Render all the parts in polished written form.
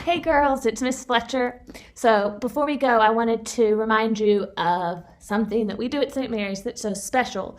Hey girls, it's Miss Fletcher. So before we go, I wanted to remind you of something that we do at St. Mary's that's so special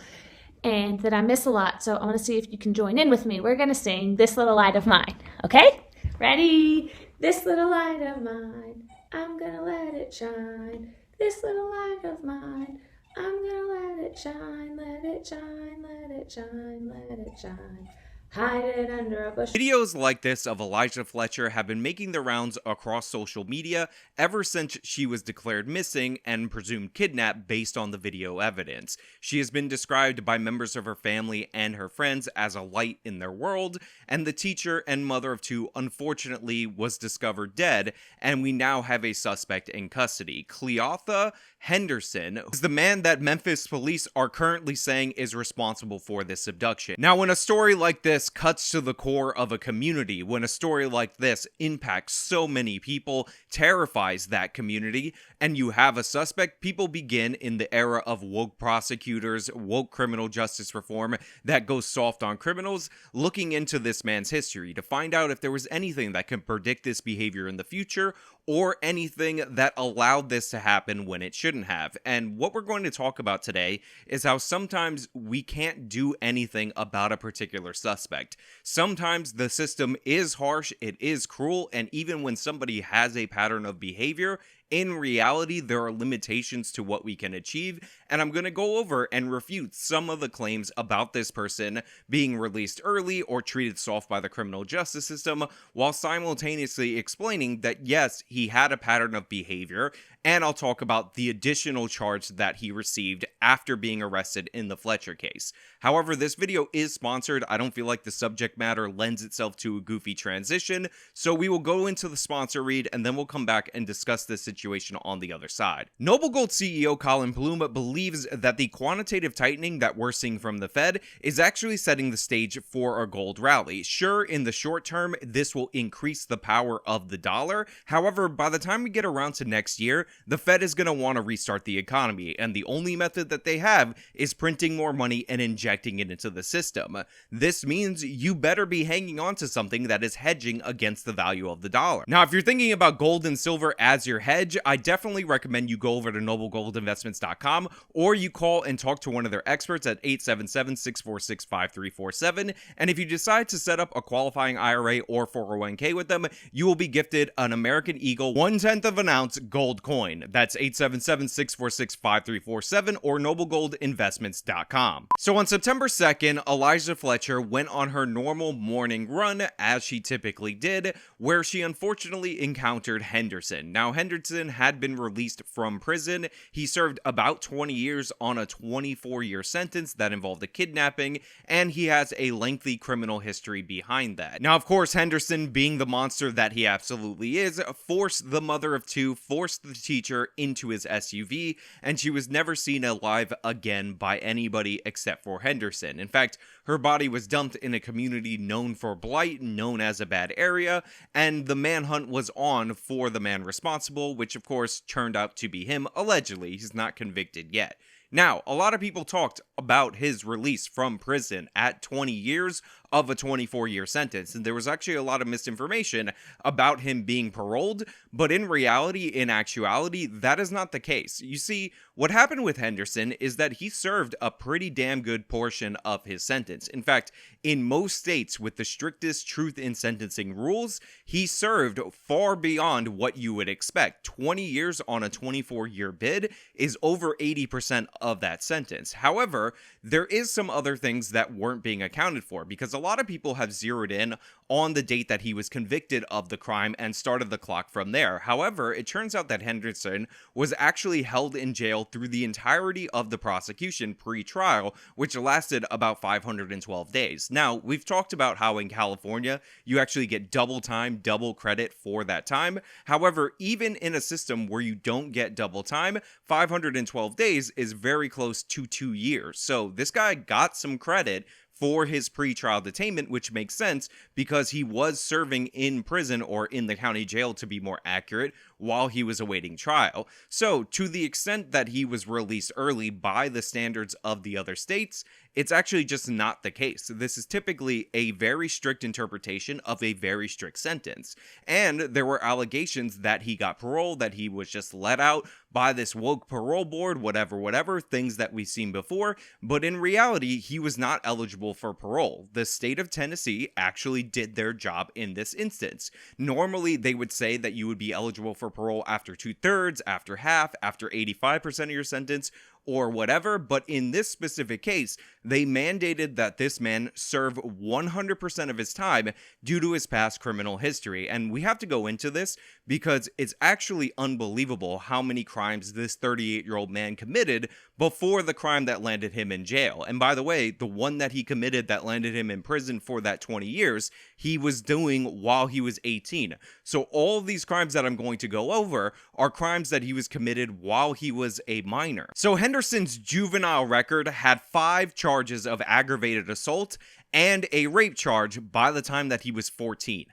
and that I miss a lot. So I want to see if you can join in with me. We're going to sing This Little Light of Mine, okay? Ready? This little light of mine, I'm going to let it shine. This little light of mine, I'm going to let it shine, let it shine, let it shine, let it shine. Hide it under a bush. Videos like this of Eliza Fletcher have been making the rounds across social media ever since she was declared missing and presumed kidnapped based on the video evidence. She has been described by members of her family and her friends as a light in their world, and the teacher and mother of two unfortunately was discovered dead, and we now have a suspect in custody. Cleotha Henderson is the man that Memphis police are currently saying is responsible for this abduction. Now, when a story like this cuts to the core of a community, when a story like this impacts so many people, terrifies that community, and you have a suspect, people begin in the era of woke prosecutors, woke criminal justice reform that goes soft on criminals, looking into this man's history to find out if there was anything that can predict this behavior in the future or anything that allowed this to happen when it shouldn't have. And what we're going to talk about today is how sometimes we can't do anything about a particular suspect. Sometimes the system is harsh, it is cruel, and even when somebody has a pattern of behavior, in reality, there are limitations to what we can achieve, and I'm going to go over and refute some of the claims about this person being released early or treated soft by the criminal justice system, while simultaneously explaining that yes, he had a pattern of behavior, and I'll talk about the additional charge that he received after being arrested in the Fletcher case. However, this video is sponsored. I don't feel like the subject matter lends itself to a goofy transition, so we will go into the sponsor read and then we'll come back and discuss this situation on the other side. Noble Gold CEO Colin Bloom believes that the quantitative tightening that we're seeing from the Fed is actually setting the stage for a gold rally. Sure, in the short term, this will increase the power of the dollar. However, by the time we get around to next year, the Fed is going to want to restart the economy, and the only method that they have is printing more money and injecting it into the system. This means you better be hanging on to something that is hedging against the value of the dollar. Now, if you're thinking about gold and silver as your hedge, I definitely recommend you go over to noblegoldinvestments.com or you call and talk to one of their experts at 877-646-5347. And if you decide to set up a qualifying IRA or 401k with them, you will be gifted an American Eagle 1/10 of an ounce gold coin. That's 877-646-5347 or noblegoldinvestments.com. So on September 2nd, Eliza Fletcher went on her normal morning run, as she typically did, where she unfortunately encountered Henderson. Now, Henderson had been released from prison. He served about 20 years on a 24-year sentence that involved a kidnapping, and he has a lengthy criminal history behind that. Now, of course, Henderson, being the monster that he absolutely is, forced the mother of two, forced the teacher into his SUV, and she was never seen alive again by anybody except for Henderson. In fact, her body was dumped in a community known for blight, known as a bad area, and the manhunt was on for the man responsible, which of course turned out to be him, allegedly. He's not convicted yet. Now, a lot of people talked about his release from prison at 20 years of a 24-year sentence, and there was actually a lot of misinformation about him being paroled, but in reality, in actuality, that is not the case. You see, what happened with Henderson is that he served a pretty damn good portion of his sentence. In fact, in most states with the strictest truth in sentencing rules, he served far beyond what you would expect. 20 years on a 24-year bid is over 80% of that sentence. However, there is some other things that weren't being accounted for, because a lot of people have zeroed in on the date that he was convicted of the crime and started the clock from there. However, it turns out that Henderson was actually held in jail through the entirety of the prosecution pre-trial, which lasted about 512 days. Now, we've talked about how in California, you actually get double time, double credit for that time. However, even in a system where you don't get double time, 512 days is very close to 2 years. So this guy got some credit for his pretrial detainment, which makes sense because he was serving in prison, or in the county jail to be more accurate, while he was awaiting trial. So to the extent that he was released early by the standards of the other states, it's actually just not the case. This is typically a very strict interpretation of a very strict sentence. And there were allegations that he got parole, that he was just let out by this woke parole board, whatever, things that we've seen before. But in reality, he was not eligible for parole. The state of Tennessee actually did their job in this instance. Normally, they would say that you would be eligible for parole after 2/3, after half, after 85% of your sentence, or whatever, but in this specific case, they mandated that this man serve 100% of his time due to his past criminal history. And we have to go into this because it's actually unbelievable how many crimes this 38-year-old man committed before the crime that landed him in jail. And by the way, the one that he committed that landed him in prison for that 20 years, he was doing while he was 18. So all of these crimes that I'm going to go over are crimes that he was committed while he was a minor. So Henderson's juvenile record had 5 charges of aggravated assault and a rape charge by the time that he was 14.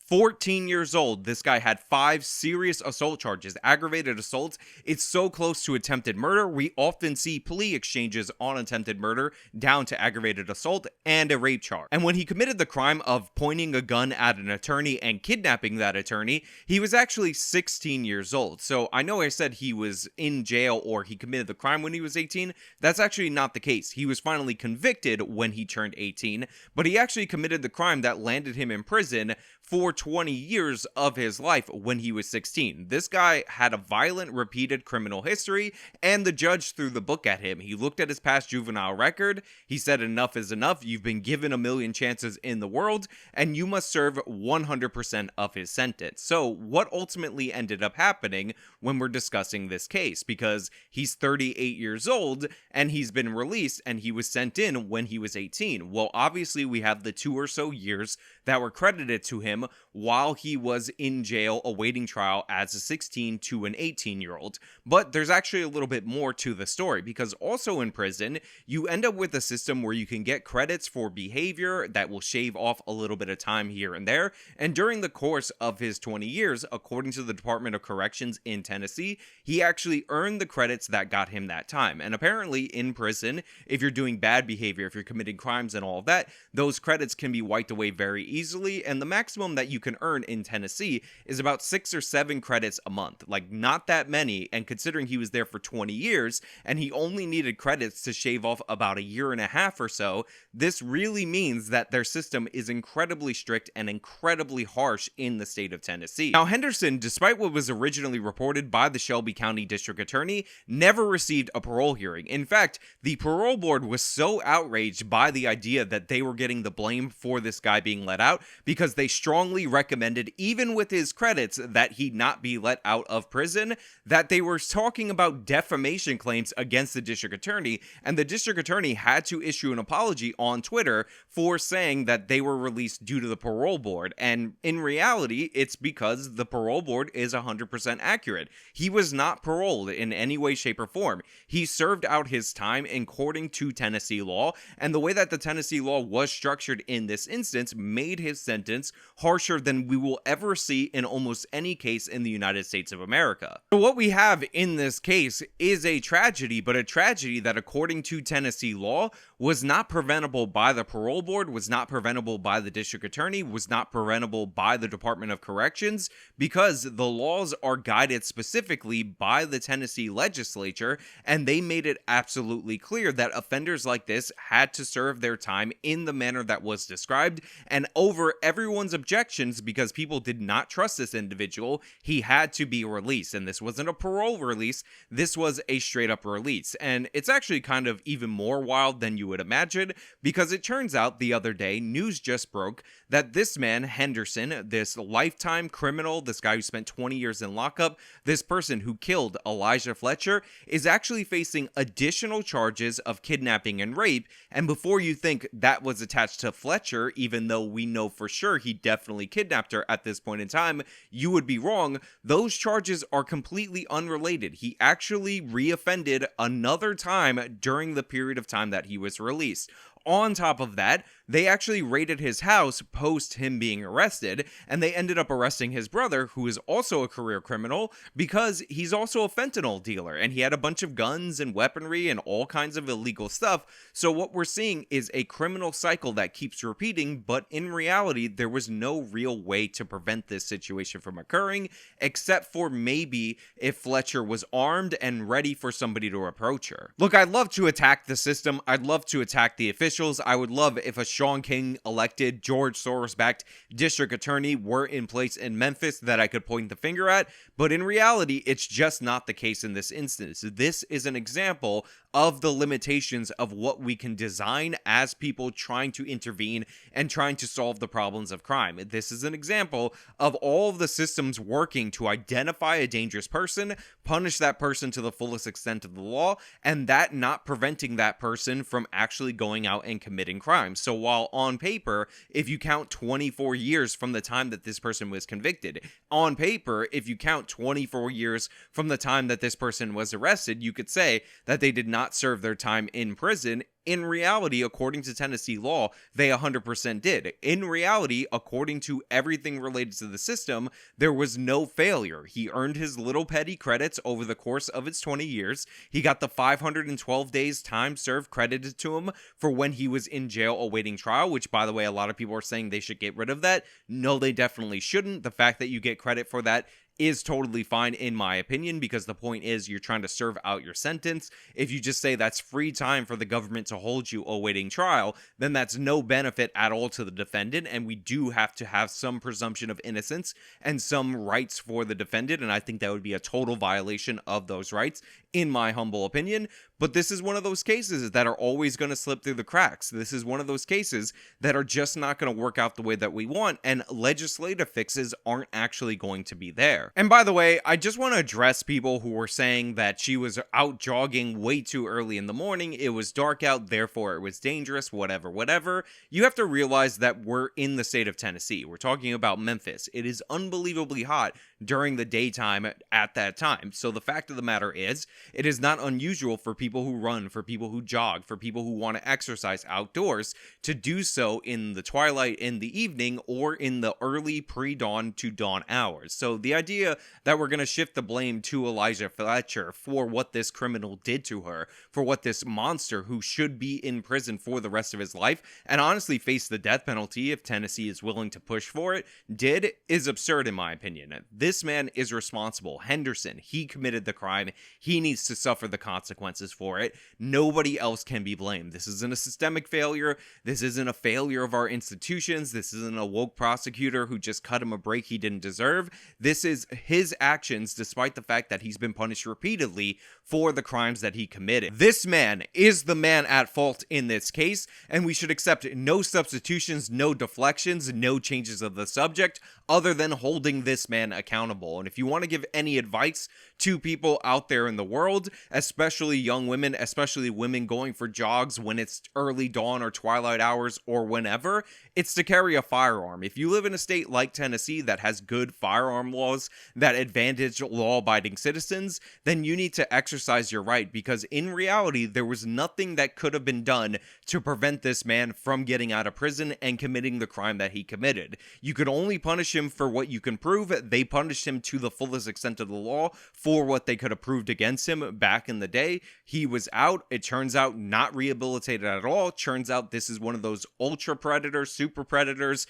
14 years old, this guy had 5 serious assault charges. Aggravated assault, it's so close to attempted murder. We often see plea exchanges on attempted murder down to aggravated assault and a rape charge. And when he committed the crime of pointing a gun at an attorney and kidnapping that attorney, he was actually 16 years old. So I know I said he was in jail or he committed the crime when he was 18. That's actually not the case. He was finally convicted when he turned 18, but he actually committed the crime that landed him in prison for 20 years of his life when he was 16. This guy had a violent, repeated criminal history, and the judge threw the book at him. He looked at his past juvenile record. He said, enough is enough. You've been given a million chances in the world, and you must serve 100% of his sentence. So what ultimately ended up happening when we're discussing this case? Because he's 38 years old, and he's been released, and he was sent in when he was 18. Well, obviously, we have the 2 or so years that were credited to him while he was in jail awaiting trial as a 16 to an 18-year-old. But there's actually a little bit more to the story, because also in prison, you end up with a system where you can get credits for behavior that will shave off a little bit of time here and there. And during the course of his 20 years, according to the Department of Corrections in Tennessee, he actually earned the credits that got him that time. And apparently in prison, if you're doing bad behavior, if you're committing crimes and all of that, those credits can be wiped away very easily. And the maximum that you can earn in Tennessee is about 6 or 7 credits a month. Like, not that many, and considering he was there for 20 years and he only needed credits to shave off about a year and a half or so, this really means that their system is incredibly strict and incredibly harsh in the state of Tennessee. Now, Henderson, despite what was originally reported by the Shelby County District Attorney, never received a parole hearing. In fact, the parole board was so outraged by the idea that they were getting the blame for this guy being let out, because they strongly recommended, even with his credits, that he not be let out of prison, that they were talking about defamation claims against the district attorney, and the district attorney had to issue an apology on Twitter for saying that they were released due to the parole board. And in reality, it's because the parole board is 100% accurate. He was not paroled in any way, shape, or form. He served out his time according to Tennessee law, and the way that the Tennessee law was structured in this instance made his sentence harsher than we will ever see in almost any case in the United States of America. So what we have in this case is a tragedy, but a tragedy that, according to Tennessee law, was not preventable by the parole board, was not preventable by the district attorney, was not preventable by the Department of Corrections, because the laws are guided specifically by the Tennessee legislature, and they made it absolutely clear that offenders like this had to serve their time in the manner that was described, and over everyone's objections, because people did not trust this individual, he had to be released. And this wasn't a parole release, this was a straight up release. And it's actually kind of even more wild than you would imagine, because it turns out the other day, news just broke that this man, Henderson, this lifetime criminal, this guy who spent 20 years in lockup, this person who killed Eliza Fletcher, is actually facing additional charges of kidnapping and rape. And before you think that was attached to Fletcher, even though we know for sure he definitely kidnapped her at this point in time, you would be wrong. Those charges are completely unrelated. He actually reoffended another time during the period of time that he was released. On top of that, they actually raided his house post him being arrested, and they ended up arresting his brother, who is also a career criminal, because he's also a fentanyl dealer, and he had a bunch of guns and weaponry and all kinds of illegal stuff. So what we're seeing is a criminal cycle that keeps repeating, but in reality, there was no real way to prevent this situation from occurring, except for maybe if Fletcher was armed and ready for somebody to approach her. Look, I'd love to attack the system. I'd love to attack the officials. I would love if a Sean King elected, George Soros-backed district attorney were in place in Memphis that I could point the finger at, but in reality, it's just not the case in this instance. This is an example of the limitations of what we can design as people trying to intervene and trying to solve the problems of crime. This is an example of all of the systems working to identify a dangerous person, punish that person to the fullest extent of the law, and that not preventing that person from actually going out and committing crimes. So while on paper, if you count 24 years from the time that this person was convicted, on paper, if you count 24 years from the time that this person was arrested, you could say that they did not serve their time in prison. In reality, according to Tennessee law, they 100% did. In reality, according to everything related to the system, there was no failure. He earned his little petty credits over the course of its 20 years. He got the 512 days time served credited to him for when he was in jail awaiting trial, which, by the way, a lot of people are saying they should get rid of that. No, they definitely shouldn't. The fact that you get credit for that is totally fine in my opinion, because the point is you're trying to serve out your sentence. If you just say that's free time for the government to hold you awaiting trial, then that's no benefit at all to the defendant, and we do have to have some presumption of innocence and some rights for the defendant, and I think that would be a total violation of those rights in my humble opinion. But this is one of those cases that are always going to slip through the cracks. This is one of those cases that are just not going to work out the way that we want, and legislative fixes aren't actually going to be there. And by the way, I just want to address people who were saying that she was out jogging way too early in the morning, it was dark out, therefore it was dangerous, whatever. You have to realize that we're in the state of Tennessee. We're talking about Memphis. It is unbelievably hot during the daytime at that time. So the fact of the matter is, it is not unusual for people who run, for people who jog, for people who want to exercise outdoors to do so in the twilight, in the evening, or in the early pre-dawn to dawn hours. So the idea that we're going to shift the blame to Eliza Fletcher for what this criminal did to her, for what this monster who should be in prison for the rest of his life, and honestly face the death penalty if Tennessee is willing to push for it, did, is absurd in my opinion. This man is responsible. Henderson, he committed the crime. He needs to suffer the consequences for it. Nobody else can be blamed. This isn't a systemic failure. This isn't a failure of our institutions. This isn't a woke prosecutor who just cut him a break he didn't deserve. This is his actions, despite the fact that he's been punished repeatedly for the crimes that he committed. This man is the man at fault in this case, and we should accept no substitutions, no deflections, no changes of the subject, other than holding this man accountable. And if you want to give any advice to people out there in the world, especially young women, especially women going for jogs when it's early dawn or twilight hours or whenever, it's to carry a firearm. If you live in a state like Tennessee that has good firearm laws that advantage law-abiding citizens, then you need to exercise your right, because in reality, there was nothing that could have been done to prevent this man from getting out of prison and committing the crime that he committed. You could only punish him for what you can prove. They punished him to the fullest extent of the law for what they could have proved against him back in the day. He was out. It turns out not rehabilitated at all. Turns out this is one of those ultra predators, super predators,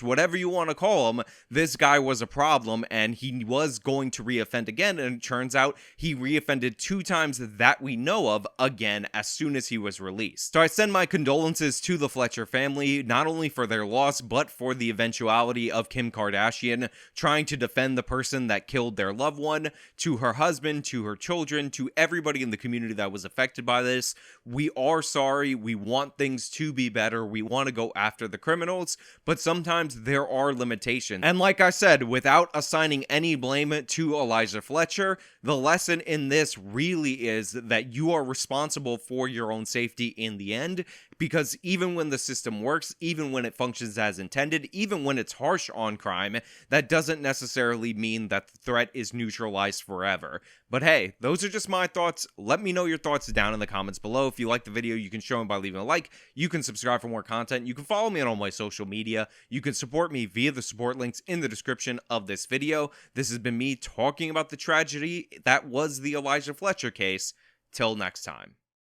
whatever you want to call them. This guy was a problem, and he was going to reoffend again, and it turns out he reoffended 2 times that we know of again as soon as he was released. So I send my condolences to the Fletcher family, not only for their loss, but for the eventuality of Kim Kardashian trying to defend the person that killed their loved one, to her husband, to her children, to everybody in the community that was affected by this. We are sorry. We want things to be better. We want to go after the criminals, but sometimes there are limitations. And like I said, without assigning any blame to Eliza Fletcher, the lesson in this really is that you are responsible for your their own safety in the end, because even when the system works, even when it functions as intended, even when it's harsh on crime, that doesn't necessarily mean that the threat is neutralized forever. But hey, those are just my thoughts. Let me know your thoughts down in the comments below. If you like the video, you can show them by leaving a like. You can subscribe for more content. You can follow me on all my social media. You can support me via the support links in the description of this video. This has been me talking about the tragedy that was the Eliza Fletcher case. Till next time.